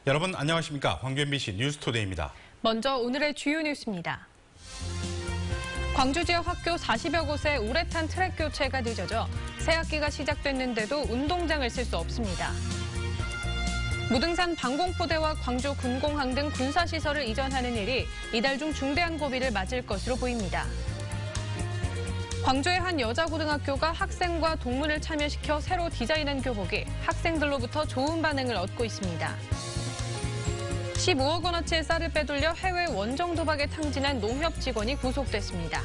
여러분 안녕하십니까? 광주 MBC 뉴스투데이입니다. 먼저 오늘의 주요 뉴스입니다. 광주 지역 학교 40여 곳에 우레탄 트랙 교체가 늦어져 새학기가 시작됐는데도 운동장을 쓸 수 없습니다. 무등산 방공포대와 광주 군공항 등 군사시설을 이전하는 일이 이달 중 중대한 고비를 맞을 것으로 보입니다. 광주의 한 여자고등학교가 학생과 동문을 참여시켜 새로 디자인한 교복이 학생들로부터 좋은 반응을 얻고 있습니다. 15억 원어치의 쌀을 빼돌려 해외 원정 도박에 탕진한 농협 직원이 구속됐습니다.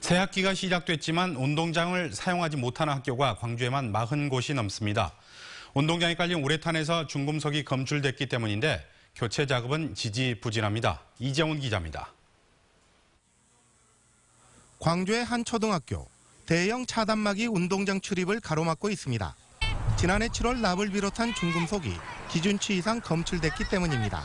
새학기가 시작됐지만 운동장을 사용하지 못하는 학교가 광주에만 40곳이 넘습니다. 운동장에 깔린 우레탄에서 중금속이 검출됐기 때문인데 교체 작업은 지지부진합니다. 이재훈 기자입니다. 광주의 한 초등학교, 대형 차단막이 운동장 출입을 가로막고 있습니다. 지난해 7월 납을 비롯한 중금속이 기준치 이상 검출됐기 때문입니다.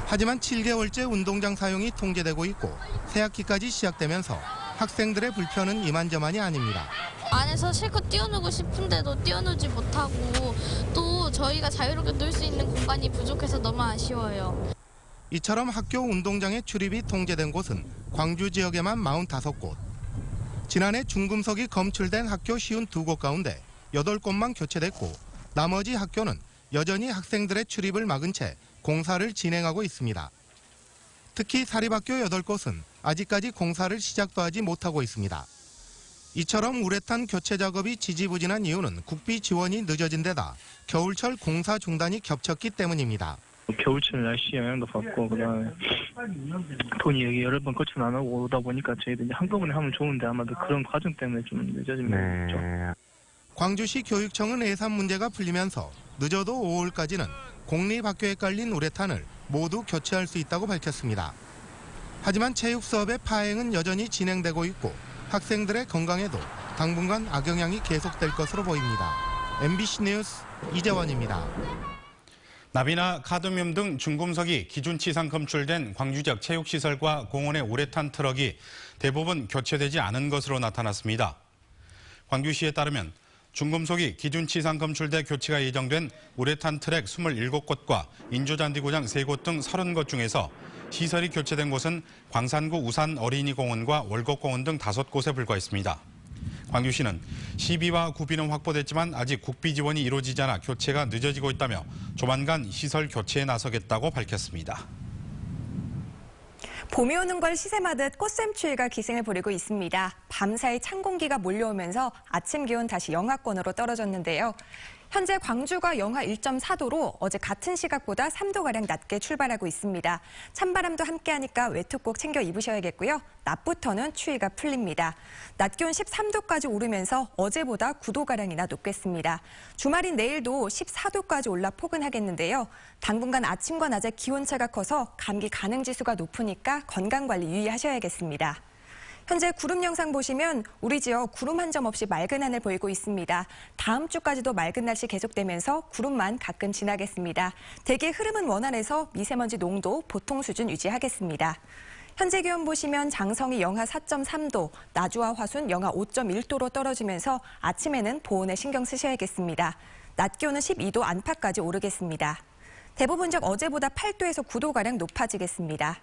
하지만 7개월째 운동장 사용이 통제되고 있고 새학기까지 시작되면서 학생들의 불편은 이만저만이 아닙니다. 안에서 실컷 뛰어놀고 싶은데도 뛰어놀지 못하고 또 저희가 자유롭게 놀 수 있는 공간이 부족해서 너무 아쉬워요. 이처럼 학교 운동장의 출입이 통제된 곳은 광주 지역에만 45곳. 지난해 중금속이 검출된 학교 52곳 가운데 8곳만 교체됐고 나머지 학교는 여전히 학생들의 출입을 막은 채 공사를 진행하고 있습니다. 특히 사립학교 8곳은 아직까지 공사를 시작도 하지 못하고 있습니다. 이처럼 우레탄 교체 작업이 지지부진한 이유는 국비 지원이 늦어진 데다 겨울철 공사 중단이 겹쳤기 때문입니다. 겨울철 날씨 영향도 받고 그다음에 돈이 여기 여러 번 거쳐 나가고 오다 보니까 저희도 이제 한꺼번에 하면 좋은데 아마도 그런 과정 때문에 좀 늦어진 것 같죠. 광주시 교육청은 예산 문제가 풀리면서 늦어도 5월까지는 공립학교에 깔린 우레탄을 모두 교체할 수 있다고 밝혔습니다. 하지만 체육 수업의 파행은 여전히 진행되고 있고 학생들의 건강에도 당분간 악영향이 계속될 것으로 보입니다. MBC 뉴스 이재원입니다. 납이나 카드뮴 등 중금속이 기준치 이상 검출된 광주 지역 체육시설과 공원의 우레탄 트럭이 대부분 교체되지 않은 것으로 나타났습니다. 광주시에 따르면 중금속이 기준치 이상 검출돼 교체가 예정된 우레탄 트랙 27곳과 인조잔디구장 3곳 등 30곳 중에서 시설이 교체된 곳은 광산구 우산 어린이공원과 월곡공원 등 5곳에 불과했습니다. 광주시는 시비와 구비는 확보됐지만 아직 국비 지원이 이루어지지 않아 교체가 늦어지고 있다며 조만간 시설 교체에 나서겠다고 밝혔습니다. 봄이 오는 걸 시샘하듯 꽃샘추위가 기승을 부리고 있습니다. 밤사이 찬 공기가 몰려오면서 아침 기온 다시 영하권으로 떨어졌는데요. 현재 광주가 영하 1.4도로 어제 같은 시각보다 3도가량 낮게 출발하고 있습니다. 찬바람도 함께하니까 외투 꼭 챙겨 입으셔야겠고요. 낮부터는 추위가 풀립니다. 낮 기온 13도까지 오르면서 어제보다 9도가량이나 높겠습니다. 주말인 내일도 14도까지 올라 포근하겠는데요. 당분간 아침과 낮에 기온차가 커서 감기 가능지수가 높으니까 건강관리 유의하셔야겠습니다. 현재 구름 영상 보시면 우리 지역 구름 한 점 없이 맑은 하늘 보이고 있습니다. 다음 주까지도 맑은 날씨 계속되면서 구름만 가끔 지나겠습니다. 대기의 흐름은 원활해서 미세먼지 농도 보통 수준 유지하겠습니다. 현재 기온 보시면 장성이 영하 4.3도, 나주와 화순 영하 5.1도로 떨어지면서 아침에는 보온에 신경 쓰셔야겠습니다. 낮 기온은 12도 안팎까지 오르겠습니다. 대부분 지역 어제보다 8도에서 9도가량 높아지겠습니다.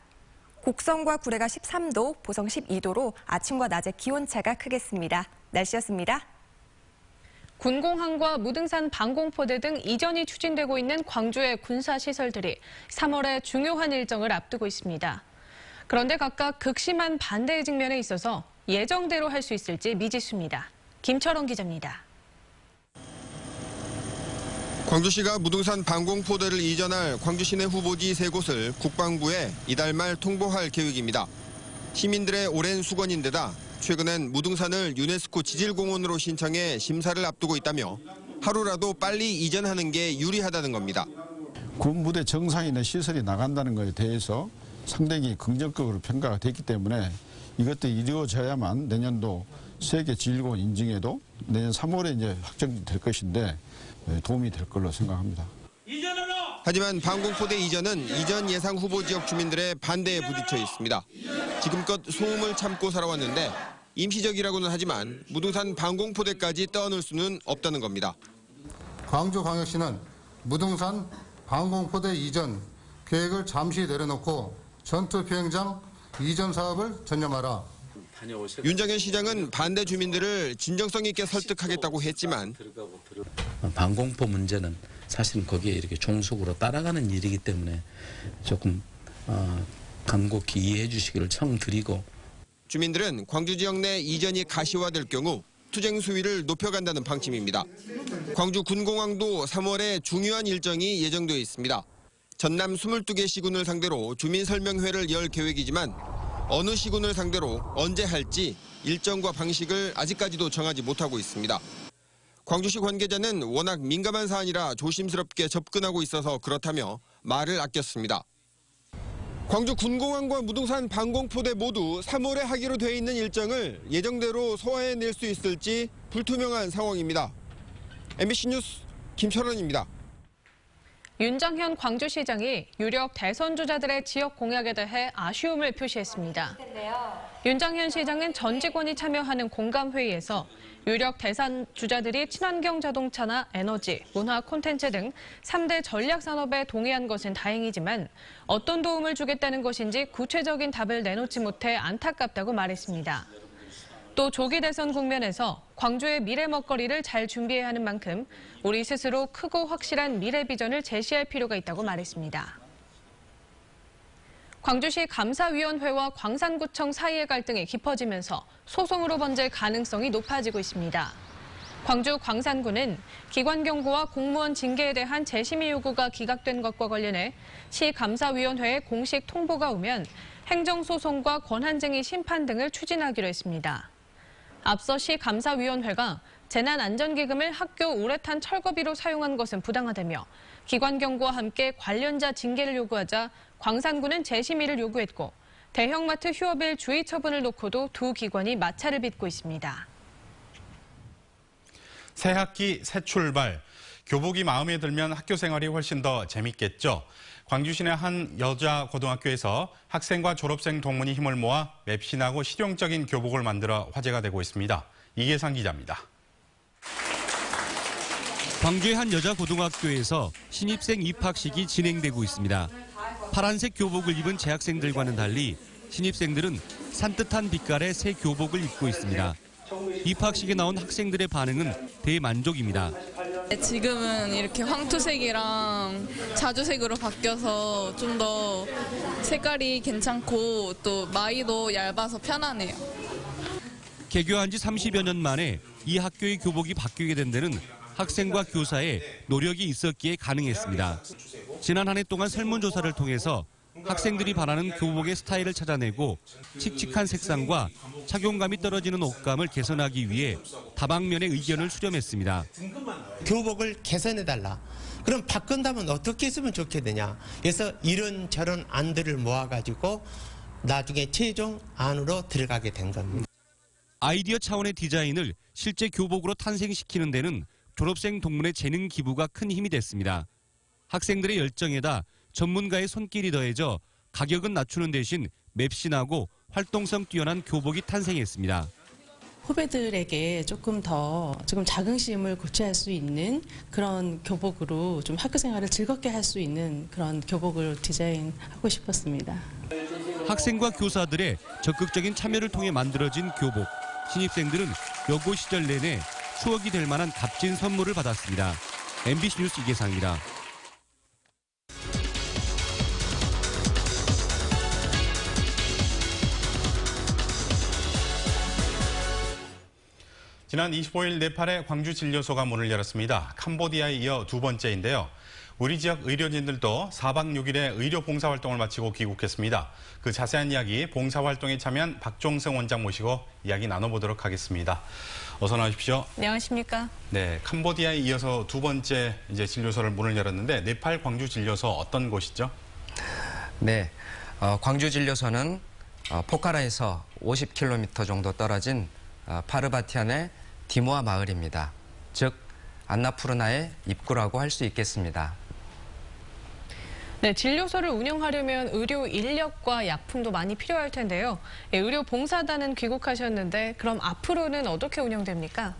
곡성과 구례가 13도, 보성 12도로 아침과 낮에 기온차가 크겠습니다. 날씨였습니다. 군공항과 무등산 방공포대 등 이전이 추진되고 있는 광주의 군사시설들이 3월에 중요한 일정을 앞두고 있습니다. 그런데 각각 극심한 반대의 직면에 있어서 예정대로 할 수 있을지 미지수입니다. 김철원 기자입니다. 광주시가 무등산 방공포대를 이전할 광주 시내 후보지 3곳을 국방부에 이달 말 통보할 계획입니다. 시민들의 오랜 수건인데다 최근엔 무등산을 유네스코 지질공원으로 신청해 심사를 앞두고 있다며 하루라도 빨리 이전하는 게 유리하다는 겁니다. 군부대 정상인의 시설이 나간다는 것에 대해서 상당히 긍정적으로 평가가 됐기 때문에 이것도 이루어져야만 내년도 세계 지질공원 인증에도 내년 3월에 이제 확정될 것인데 도움이 될 걸로 생각합니다. 하지만 방공포대 이전은 이전 예상 후보 지역 주민들의 반대에 부딪혀 있습니다. 지금껏 소음을 참고 살아왔는데 임시적이라고는 하지만 무등산 방공포대까지 떠안을 수는 없다는 겁니다. 광주광역시는 무등산 방공포대 이전 계획을 잠시 내려놓고 전투 비행장 이전 사업을 전념하라. 윤정현 시장은 반대 주민들을 진정성 있게 설득하겠다고 했지만 방공포 문제는 사실은 거기에 이렇게 종속으로 따라가는 일이기 때문에 조금 간곡히 이해해 주시기를 청드리고, 주민들은 광주 지역 내 이전이 가시화될 경우 투쟁 수위를 높여간다는 방침입니다. 광주 군공항도 3월에 중요한 일정이 예정되어 있습니다. 전남 22개 시군을 상대로 주민 설명회를 열 계획이지만 어느 시군을 상대로 언제 할지 일정과 방식을 아직까지도 정하지 못하고 있습니다. 광주시 관계자는 워낙 민감한 사안이라 조심스럽게 접근하고 있어서 그렇다며 말을 아꼈습니다. 광주 군공항과 무등산 방공포대 모두 3월에 하기로 돼 있는 일정을 예정대로 소화해낼 수 있을지 불투명한 상황입니다. MBC 뉴스 김철원입니다. 윤정현 광주시장이 유력 대선 주자들의 지역 공약에 대해 아쉬움을 표시했습니다. 윤정현 시장은 전 직원이 참여하는 공감회의에서 유력 대선 주자들이 친환경 자동차나 에너지, 문화 콘텐츠 등 3대 전략 산업에 동의한 것은 다행이지만 어떤 도움을 주겠다는 것인지 구체적인 답을 내놓지 못해 안타깝다고 말했습니다. 또 조기 대선 국면에서 광주의 미래 먹거리를 잘 준비해야 하는 만큼 우리 스스로 크고 확실한 미래 비전을 제시할 필요가 있다고 말했습니다. 광주시 감사위원회와 광산구청 사이의 갈등이 깊어지면서 소송으로 번질 가능성이 높아지고 있습니다. 광주 광산구는 기관 경고와 공무원 징계에 대한 재심의 요구가 기각된 것과 관련해 시 감사위원회에 공식 통보가 오면 행정소송과 권한쟁의 심판 등을 추진하기로 했습니다. 앞서 시 감사위원회가 재난안전기금을 학교 우레탄 철거비로 사용한 것은 부당하다며 기관 경고와 함께 관련자 징계를 요구하자 광산구는 재심의를 요구했고 대형마트 휴업일 주의 처분을 놓고도 두 기관이 마찰을 빚고 있습니다. 새 학기 새 출발, 교복이 마음에 들면 학교 생활이 훨씬 더 재밌겠죠. 광주 시내 한 여자 고등학교에서 학생과 졸업생 동문이 힘을 모아 맵신하고 실용적인 교복을 만들어 화제가 되고 있습니다. 이계상 기자입니다. 광주의 한 여자 고등학교에서 신입생 입학식이 진행되고 있습니다. 파란색 교복을 입은 재학생들과는 달리 신입생들은 산뜻한 빛깔의 새 교복을 입고 있습니다. 입학식에 나온 학생들의 반응은 대만족입니다. 지금은 이렇게 황토색이랑 자주색으로 바뀌어서 좀 더 색깔이 괜찮고 또 마이도 얇아서 편하네요. 개교한 지 30여 년 만에 이 학교의 교복이 바뀌게 된 데는 학생과 교사의 노력이 있었기에 가능했습니다. 지난 한 해 동안 설문조사를 통해서 학생들이 바라는 교복의 스타일을 찾아내고 칙칙한 색상과 착용감이 떨어지는 옷감을 개선하기 위해 다방면의 의견을 수렴했습니다. 교복을 개선해달라. 그럼 바꾼다면 어떻게 했으면 좋겠느냐. 그래서 이런저런 안들을 모아가지고 나중에 최종 안으로 들어가게 된 겁니다. 아이디어 차원의 디자인을 실제 교복으로 탄생시키는 데는 졸업생 동문의 재능 기부가 큰 힘이 됐습니다. 학생들의 열정에다 전문가의 손길이 더해져 가격은 낮추는 대신 맵신하고 활동성 뛰어난 교복이 탄생했습니다. 후배들에게 조금 자긍심을 고취할 수 있는 그런 교복으로 좀 학교 생활을 즐겁게 할 수 있는 그런 교복을 디자인하고 싶었습니다. 학생과 교사들의 적극적인 참여를 통해 만들어진 교복. 신입생들은 여고 시절 내내 추억이 될 만한 값진 선물을 받았습니다. MBC 뉴스 이계상입니다. 지난 25일 네팔의 광주 진료소가 문을 열었습니다. 캄보디아에 이어 두 번째인데요. 우리 지역 의료진들도 4박 6일의 의료 봉사활동을 마치고 귀국했습니다. 그 자세한 이야기 봉사활동에 참여한 박종성 원장 모시고 이야기 나눠보도록 하겠습니다. 어서 나오십시오. 안녕하십니까? 네, 캄보디아에 이어서 두 번째 진료소를 문을 열었는데 네팔 광주 진료소 어떤 곳이죠? 네, 광주 진료소는 포카라에서 50km 정도 떨어진 파르바티안의 디모아 마을입니다. 즉 안나푸르나의 입구라고 할 수 있겠습니다. 네, 진료소를 운영하려면 의료 인력과 약품도 많이 필요할 텐데요. 의료 봉사단은 귀국하셨는데 그럼 앞으로는 어떻게 운영됩니까?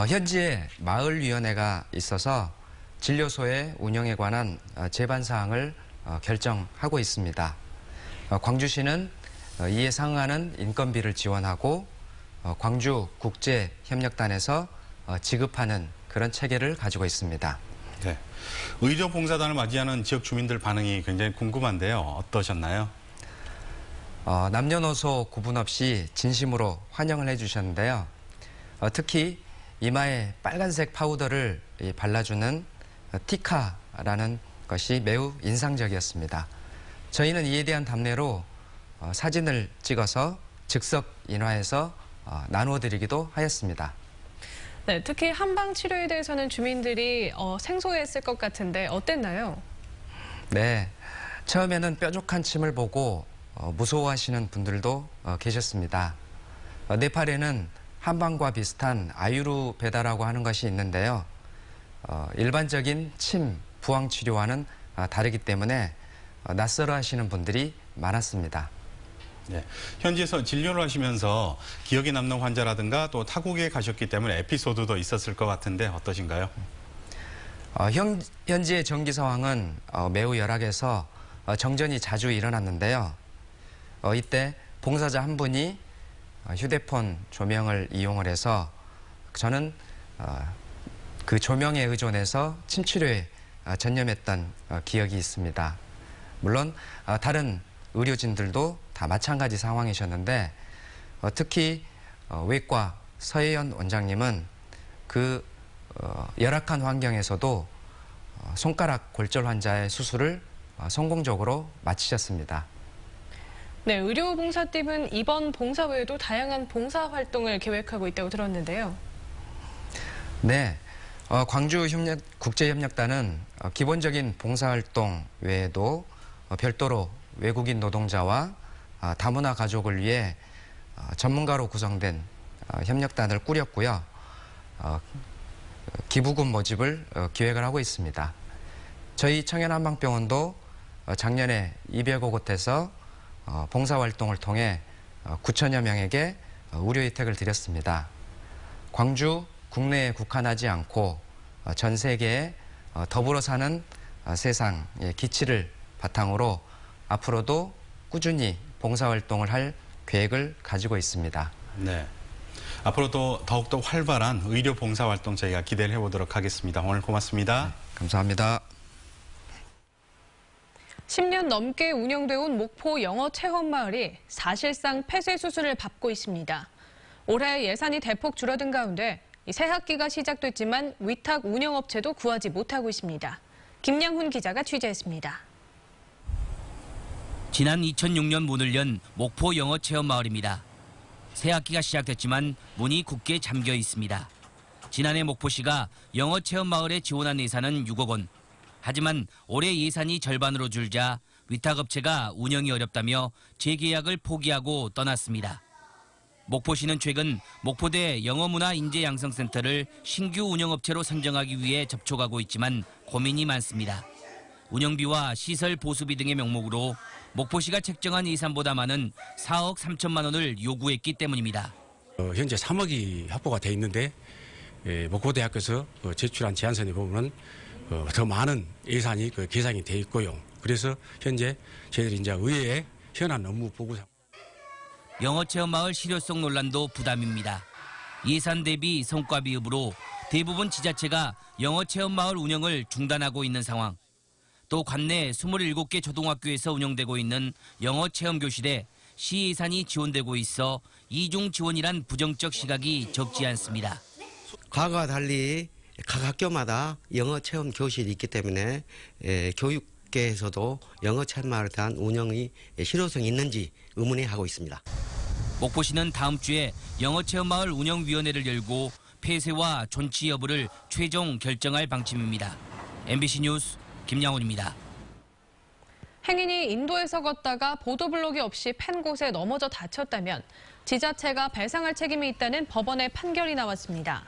현지에 마을위원회가 있어서 진료소의 운영에 관한 제반 사항을 결정하고 있습니다. 광주시는 이에 상응하는 인건비를 지원하고 광주국제협력단에서 지급하는 그런 체계를 가지고 있습니다. 네. 의료봉사단을 맞이하는 지역 주민들 반응이 굉장히 궁금한데요. 어떠셨나요? 남녀노소 구분 없이 진심으로 환영을 해주셨는데요. 특히 이마에 빨간색 파우더를 발라주는 티카라는 것이 매우 인상적이었습니다. 저희는 이에 대한 답례로 사진을 찍어서 즉석 인화해서 나누어드리기도 하였습니다. 네, 특히 한방 치료에 대해서는 주민들이 생소했을 것 같은데 어땠나요? 네, 처음에는 뾰족한 침을 보고 무서워하시는 분들도 계셨습니다. 네팔에는 한방과 비슷한 아유르베다라고 하는 것이 있는데요. 일반적인 침, 부항 치료와는 다르기 때문에 낯설어 하시는 분들이 많았습니다. 네, 현지에서 진료를 하시면서 기억에 남는 환자라든가 또 타국에 가셨기 때문에 에피소드도 있었을 것 같은데 어떠신가요? 현지의 전기 상황은 매우 열악해서 정전이 자주 일어났는데요. 이때 봉사자 한 분이 휴대폰 조명을 이용을 해서 저는 그 조명에 의존해서 침치료에 전념했던 기억이 있습니다. 물론 다른 의료진들도 다 마찬가지 상황이셨는데 특히 외과 서혜연 원장님은 그 열악한 환경에서도 손가락 골절 환자의 수술을 성공적으로 마치셨습니다. 네, 의료봉사팀은 이번 봉사 외에도 다양한 봉사활동을 계획하고 있다고 들었는데요. 네, 광주국제협력단은 기본적인 봉사활동 외에도 별도로 외국인 노동자와 다문화 가족을 위해 전문가로 구성된 협력단을 꾸렸고요. 기부금 모집을 기획을 하고 있습니다. 저희 청년한방병원도 작년에 200억 곳에서 봉사활동을 통해 9천여 명에게 의료 혜택을 드렸습니다. 광주 국내에 국한하지 않고 전 세계에 더불어 사는 세상의 기치를 바탕으로 앞으로도 꾸준히 봉사활동을 할 계획을 가지고 있습니다. 네, 앞으로도 더욱더 활발한 의료 봉사활동 저희가 기대를 해보도록 하겠습니다. 오늘 고맙습니다. 네, 감사합니다. 10년 넘게 운영돼 온 목포 영어체험마을이 사실상 폐쇄 수순을 밟고 있습니다. 올해 예산이 대폭 줄어든 가운데 새 학기가 시작됐지만 위탁 운영업체도 구하지 못하고 있습니다. 김양훈 기자가 취재했습니다. 지난 2006년 문을 연 목포 영어체험마을입니다. 새 학기가 시작됐지만 문이 굳게 잠겨 있습니다. 지난해 목포시가 영어체험마을에 지원한 예산은 6억 원. 하지만 올해 예산이 절반으로 줄자 위탁업체가 운영이 어렵다며 재계약을 포기하고 떠났습니다. 목포시는 최근 목포대 영어문화인재양성센터를 신규 운영업체로 선정하기 위해 접촉하고 있지만 고민이 많습니다. 운영비와 시설 보수비 등의 명목으로 목포시가 책정한 예산보다 많은 4억 3천만 원을 요구했기 때문입니다. 현재 3억이 확보가 돼 있는데 목포대학교에서 제출한 제안서에 보면 더 많은 예산이 계산이 돼 있고요. 그래서 현재 저희들이 이제 의회에 현안 업무 보고서 영어체험마을 실효성 논란도 부담입니다. 예산 대비 성과 비읍으로 대부분 지자체가 영어체험마을 운영을 중단하고 있는 상황. 또 관내 27개 초등학교에서 운영되고 있는 영어체험교실에 시 예산이 지원되고 있어 이중 지원이란 부정적 시각이 적지 않습니다. 과거와 달리 각 학교마다 영어체험 교실이 있기 때문에 교육계에서도 영어체험마을에 대한 운영이 실효성이 있는지 의문해하고 있습니다. 목포시는 다음 주에 영어체험마을 운영위원회를 열고 폐쇄와 존치 여부를 최종 결정할 방침입니다. MBC 뉴스 김양훈입니다. 행인이 인도에서 걷다가 보도블록이 없이 팬 곳에 넘어져 다쳤다면 지자체가 배상할 책임이 있다는 법원의 판결이 나왔습니다.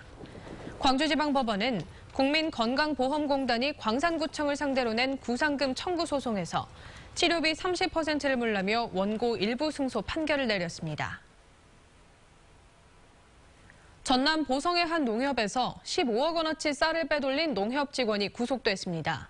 광주지방법원은 국민건강보험공단이 광산구청을 상대로 낸 구상금 청구 소송에서 치료비 30%를 물라며 원고 일부 승소 판결을 내렸습니다. 전남 보성의 한 농협에서 15억 원어치 쌀을 빼돌린 농협 직원이 구속됐습니다.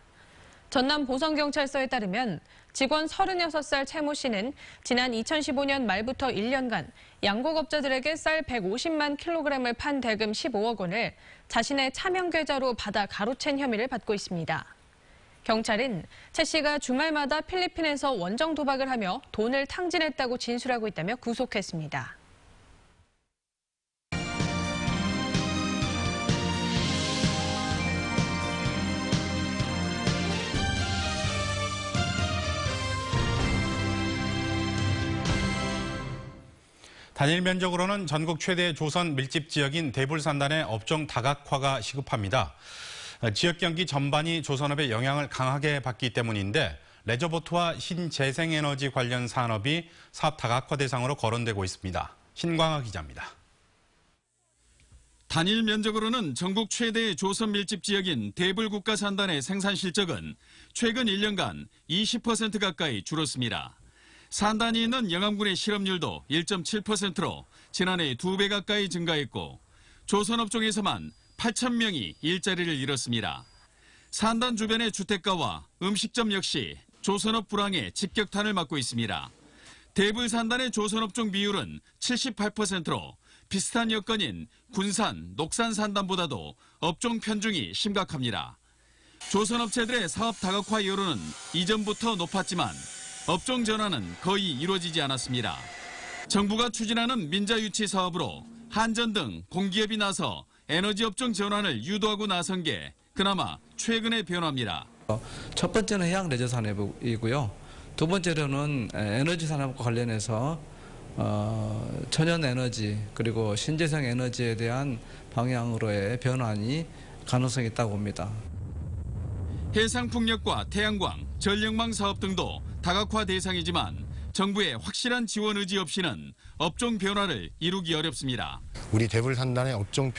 전남 보성경찰서에 따르면 직원 36살 최 모 씨는 지난 2015년 말부터 1년간 양곡업자들에게 쌀 150만 킬로그램을 판 대금 15억 원을 자신의 차명 계좌로 받아 가로챈 혐의를 받고 있습니다. 경찰은 최 씨가 주말마다 필리핀에서 원정 도박을 하며 돈을 탕진했다고 진술하고 있다며 구속했습니다. 단일 면적으로는 전국 최대 조선 밀집 지역인 대불산단의 업종 다각화가 시급합니다. 지역 경기 전반이 조선업의 영향을 강하게 받기 때문인데 레저보트와 신재생에너지 관련 산업이 사업 다각화 대상으로 거론되고 있습니다. 신광하 기자입니다. 단일 면적으로는 전국 최대의 조선 밀집 지역인 대불국가산단의 생산 실적은 최근 1년간 20% 가까이 줄었습니다. 산단이 있는 영암군의 실업률도 1.7%로 지난해 2배 가까이 증가했고 조선업종에서만 8,000명이 일자리를 잃었습니다. 산단 주변의 주택가와 음식점 역시 조선업 불황에 직격탄을 맞고 있습니다. 대불산단의 조선업종 비율은 78%로 비슷한 여건인 군산, 녹산 산단보다도 업종 편중이 심각합니다. 조선업체들의 사업 다각화 여론은 이전부터 높았지만 업종 전환은 거의 이루어지지 않았습니다. 정부가 추진하는 민자유치 사업으로 한전 등 공기업이 나서 에너지 업종 전환을 유도하고 나선 게 그나마 최근의 변화입니다. 첫 번째는 해양 레저 산업이고요. 두 번째로는 에너지 산업과 관련해서 천연 에너지 그리고 신재생 에너지에 대한 방향으로의 변환이 가능성이 있다고 봅니다. 해상풍력과 태양광, 전력망 사업 등도 다각화 대상이지만 정부의 확실한 지원 의지 없이는 업종 변화를 이루기 어렵습니다. 우리 대불산단의 업종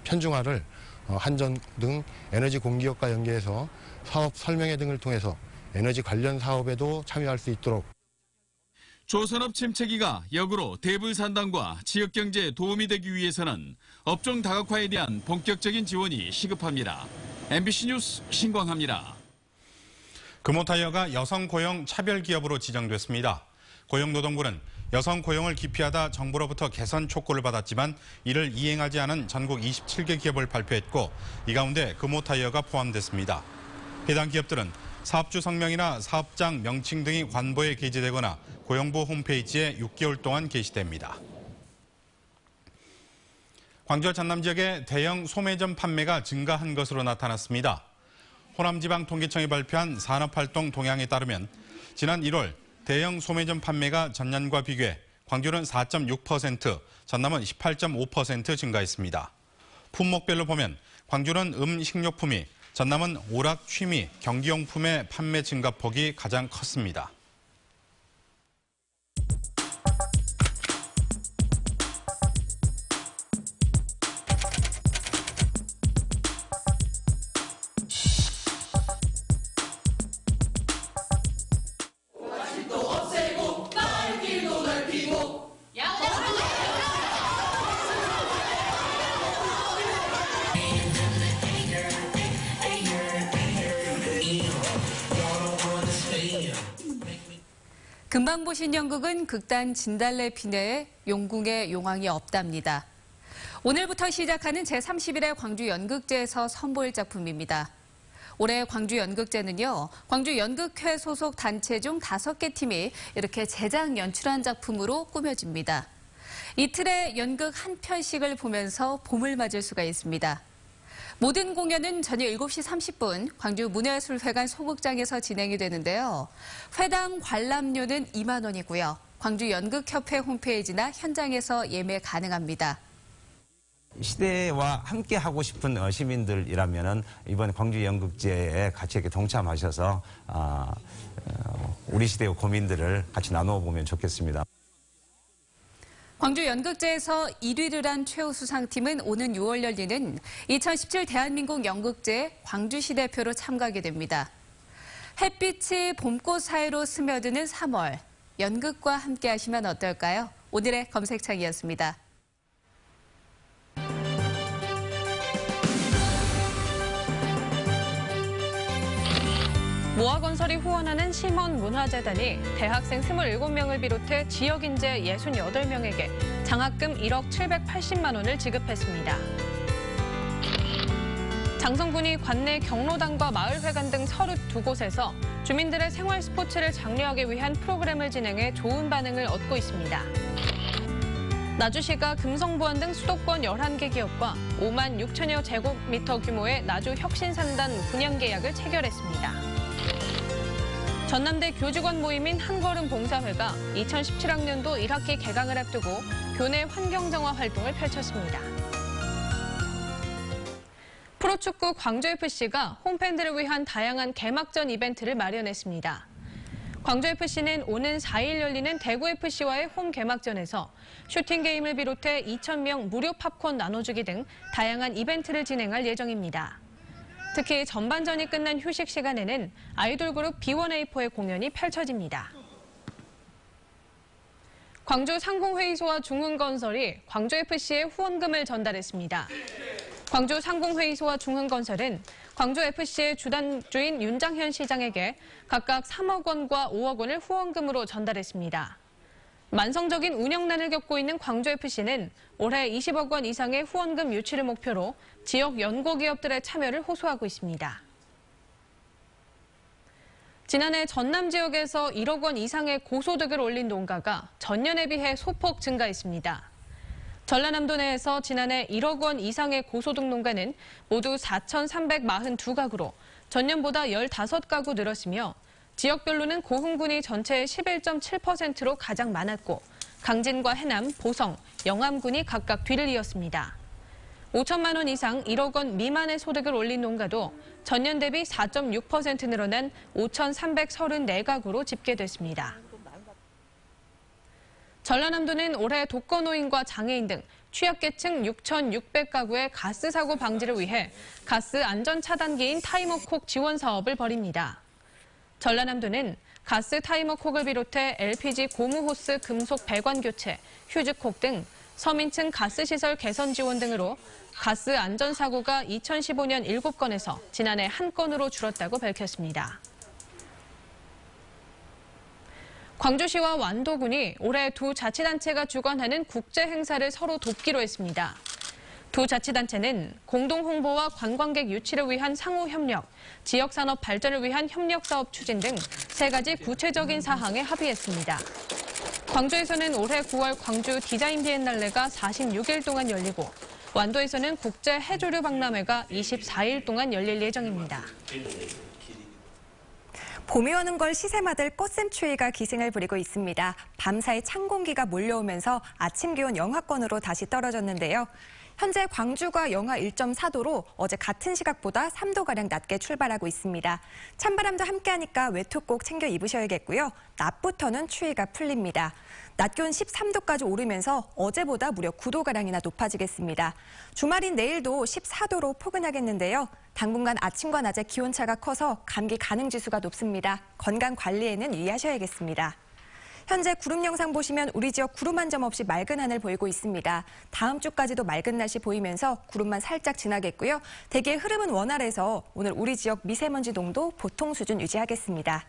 편중화를 한전 등 에너지 공기업과 연계해서 사업 설명회 등을 통해서 에너지 관련 사업에도 참여할 수 있도록. 조선업 침체기가 역으로 대불산단과 지역 경제에 도움이 되기 위해서는 업종 다각화에 대한 본격적인 지원이 시급합니다. MBC 뉴스 신광하입니다. 금호타이어가 여성 고용 차별 기업으로 지정됐습니다. 고용노동부는 여성 고용을 기피하다 정부로부터 개선 촉구를 받았지만 이를 이행하지 않은 전국 27개 기업을 발표했고 이 가운데 금호타이어가 포함됐습니다. 해당 기업들은 사업주 성명이나 사업장 명칭 등이 관보에 게재되거나 고용부 홈페이지에 6개월 동안 게시됩니다. 광주 전남 지역의 대형 소매점 판매가 증가한 것으로 나타났습니다. 호남지방통계청이 발표한 산업활동 동향에 따르면 지난 1월 대형 소매점 판매가 전년과 비교해 광주는 4.6%, 전남은 18.5% 증가했습니다. 품목별로 보면 광주는 식료품이, 전남은 오락, 취미, 경기용품의 판매 증가폭이 가장 컸습니다. 금방 보신 연극은 극단 진달래 피내에 용궁의 용왕이 없답니다. 오늘부터 시작하는 제31회 광주 연극제에서 선보일 작품입니다. 올해 광주 연극제는요, 광주 연극회 소속 단체 중 5개 팀이 이렇게 제작 연출한 작품으로 꾸며집니다. 이틀의 연극 한 편씩을 보면서 봄을 맞을 수가 있습니다. 모든 공연은 저녁 7시 30분 광주 문예술회관 소극장에서 진행이 되는데요. 회당 관람료는 2만 원이고요. 광주 연극협회 홈페이지나 현장에서 예매 가능합니다. 시대와 함께 하고 싶은 시민들이라면 이번 광주 연극제에 같이 이렇게 동참하셔서 우리 시대의 고민들을 같이 나누어 보면 좋겠습니다. 광주 연극제에서 1위를 한 최우 수상팀은 오는 6월 열리는 2017 대한민국 연극제 광주시 대표로 참가하게 됩니다. 햇빛이 봄꽃 사이로 스며드는 3월, 연극과 함께 하시면 어떨까요? 오늘의 검색창이었습니다. 모아건설이 후원하는 심원문화재단이 대학생 27명을 비롯해 지역인재 68명에게 장학금 1억 780만 원을 지급했습니다. 장성군이 관내 경로당과 마을회관 등 32곳에서 주민들의 생활 스포츠를 장려하기 위한 프로그램을 진행해 좋은 반응을 얻고 있습니다. 나주시가 금성부안 등 수도권 11개 기업과 5만 6천여 제곱미터 규모의 나주 혁신산단 분양 계약을 체결했습니다. 전남대 교직원 모임인 한걸음 봉사회가 2017학년도 1학기 개강을 앞두고 교내 환경정화 활동을 펼쳤습니다. 프로축구 광주FC가 홈팬들을 위한 다양한 개막전 이벤트를 마련했습니다. 광주FC는 오는 4일 열리는 대구FC와의 홈 개막전에서 슈팅 게임을 비롯해 2,000명 무료 팝콘 나눠주기 등 다양한 이벤트를 진행할 예정입니다. 특히 전반전이 끝난 휴식 시간에는 아이돌 그룹 B1A4의 공연이 펼쳐집니다. 광주 상공회의소와 중흥건설이 광주FC에 후원금을 전달했습니다. 광주 상공회의소와 중흥건설은 광주FC의 주단주인 윤장현 시장에게 각각 3억 원과 5억 원을 후원금으로 전달했습니다. 만성적인 운영난을 겪고 있는 광주FC는 올해 20억 원 이상의 후원금 유치를 목표로 지역 연고기업들의 참여를 호소하고 있습니다. 지난해 전남 지역에서 1억 원 이상의 고소득을 올린 농가가 전년에 비해 소폭 증가했습니다. 전라남도 내에서 지난해 1억 원 이상의 고소득 농가는 모두 4,342가구로 전년보다 15가구 늘었으며 지역별로는 고흥군이 전체의 11.7%로 가장 많았고 강진과 해남, 보성, 영암군이 각각 뒤를 이었습니다. 5천만 원 이상 1억 원 미만의 소득을 올린 농가도 전년 대비 4.6% 늘어난 5,334가구로 집계됐습니다. 전라남도는 올해 독거노인과 장애인 등 취약계층 6,600가구의 가스 사고 방지를 위해 가스 안전 차단기인 타이머콕 지원 사업을 벌입니다. 전라남도는 가스 타이머콕을 비롯해 LPG 고무호스 금속 배관 교체, 휴즈콕 등 서민층 가스시설 개선 지원 등으로 가스 안전사고가 2015년 7건에서 지난해 1건으로 줄었다고 밝혔습니다. 광주시와 완도군이 올해 두 자치단체가 주관하는 국제행사를 서로 돕기로 했습니다. 두 자치단체는 공동 홍보와 관광객 유치를 위한 상호 협력, 지역산업 발전을 위한 협력사업 추진 등 3가지 구체적인 사항에 합의했습니다. 광주에서는 올해 9월 광주 디자인 비엔날레가 46일 동안 열리고 완도에서는 국제 해조류 박람회가 24일 동안 열릴 예정입니다. 봄이 오는 걸 시샘하들 꽃샘추위가 기승을 부리고 있습니다. 밤사이 찬 공기가 몰려오면서 아침 기온 영하권으로 다시 떨어졌는데요. 현재 광주가 영하 1.4도로 어제 같은 시각보다 3도가량 낮게 출발하고 있습니다. 찬바람도 함께하니까 외투 꼭 챙겨 입으셔야겠고요. 낮부터는 추위가 풀립니다. 낮 기온 13도까지 오르면서 어제보다 무려 9도가량이나 높아지겠습니다. 주말인 내일도 14도로 포근하겠는데요. 당분간 아침과 낮에 기온차가 커서 감기 가능지수가 높습니다. 건강 관리에는 유의하셔야겠습니다. 현재 구름 영상 보시면 우리 지역 구름 한 점 없이 맑은 하늘 보이고 있습니다. 다음 주까지도 맑은 날씨 보이면서 구름만 살짝 지나겠고요. 대기의 흐름은 원활해서 오늘 우리 지역 미세먼지 농도 보통 수준 유지하겠습니다.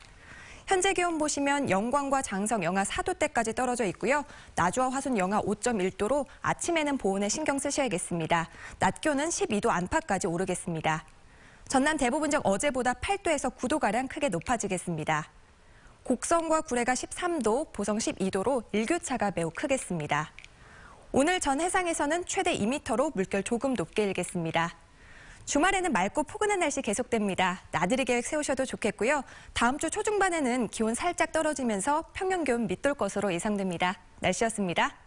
현재 기온 보시면 영광과 장성 영하 4도대까지 떨어져 있고요. 나주와 화순 영하 5.1도로 아침에는 보온에 신경 쓰셔야겠습니다. 낮 기온은 12도 안팎까지 오르겠습니다. 전남 대부분 지역 어제보다 8도에서 9도가량 크게 높아지겠습니다. 곡성과 구례가 13도, 보성 12도로 일교차가 매우 크겠습니다. 오늘 전 해상에서는 최대 2m로 물결 조금 높게 일겠습니다. 주말에는 맑고 포근한 날씨 계속됩니다. 나들이 계획 세우셔도 좋겠고요. 다음 주 초중반에는 기온 살짝 떨어지면서 평년 기온 밑돌 것으로 예상됩니다. 날씨였습니다.